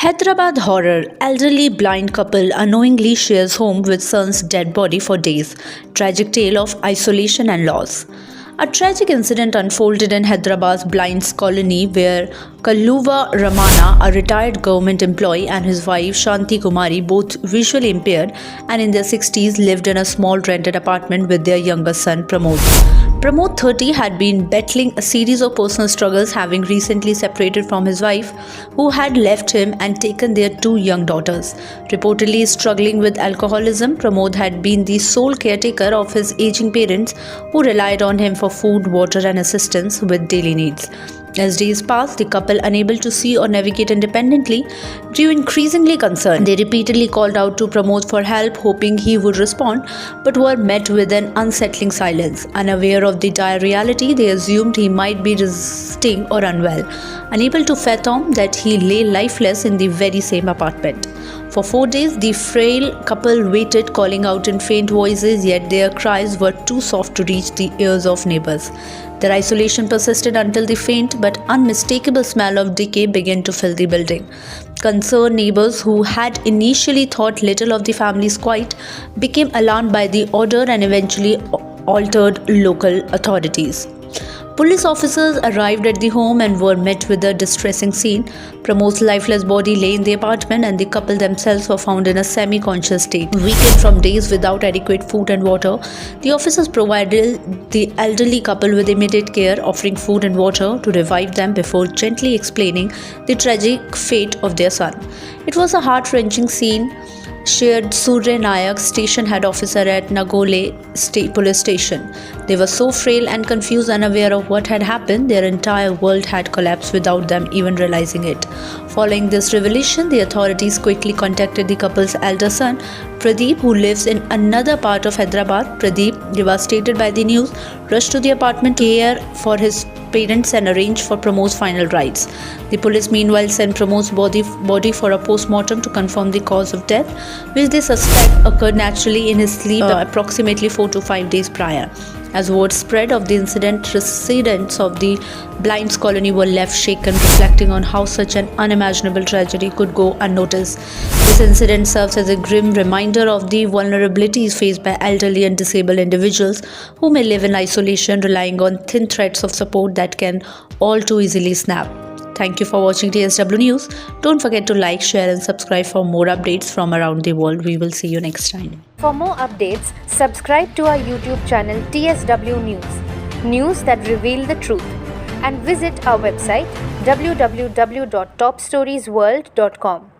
Hyderabad horror. Elderly blind couple unknowingly shares home with son's dead body for days. Tragic tale of isolation and loss. A tragic incident unfolded in Hyderabad's Blinds colony where Kaluva Ramana, a retired government employee, and his wife Shantikumari, both visually impaired and in their 60s, lived in a small rented apartment with their younger son Pramod. Pramod, 30, had been battling a series of personal struggles, having recently separated from his wife, who had left him and taken their two young daughters. Reportedly struggling with alcoholism, Pramod had been the sole caretaker of his aging parents, who relied on him for food, water, and assistance with daily needs. As days passed, the couple, unable to see or navigate independently, grew increasingly concerned. They repeatedly called out to Pramod for help, hoping he would respond, but were met with an unsettling silence. Unaware of the dire reality, they assumed he might be resisting or unwell, unable to fathom that he lay lifeless in the very same apartment. For 4 days, the frail couple waited, calling out in faint voices, yet their cries were too soft to reach the ears of neighbors. Their isolation persisted until the faint but unmistakable smell of decay began to fill the building. Concerned neighbors, who had initially thought little of the family's quiet, became alarmed by the order and eventually altered local authorities. Police officers arrived at the home and were met with a distressing scene. Pramod's lifeless body lay in the apartment, and the couple themselves were found in a semi-conscious state. Weakened from days without adequate food and water, the officers provided the elderly couple with immediate care, offering food and water to revive them before gently explaining the tragic fate of their son. It was a heart-wrenching scene, shared Surya Nayak, station head officer at Nagole police station. They were so frail and confused, unaware of what had happened, their entire world had collapsed without them even realizing it. Following this revelation, the authorities quickly contacted the couple's elder son, Pradeep, who lives in another part of Hyderabad. Pradeep, devastated by the news, rushed to the apartment to care for his parents and arranged for Pramod's final rites. The police meanwhile sent Pramod's body for a post-mortem to confirm the cause of death, which they suspect occurred naturally in his sleep approximately 4 to 5 days prior. As word spread of the incident, residents of the Blinds colony were left shaken, reflecting on how such an unimaginable tragedy could go unnoticed. This incident serves as a grim reminder of the vulnerabilities faced by elderly and disabled individuals who may live in isolation, relying on thin threads of support that can all too easily snap. Thank you for watching TSW News. Don't forget to like, share and subscribe for more updates from around the world. We will see you next time. For more updates, subscribe to our YouTube channel TSW News, news that reveal the truth, and visit our website www.topstoriesworld.com.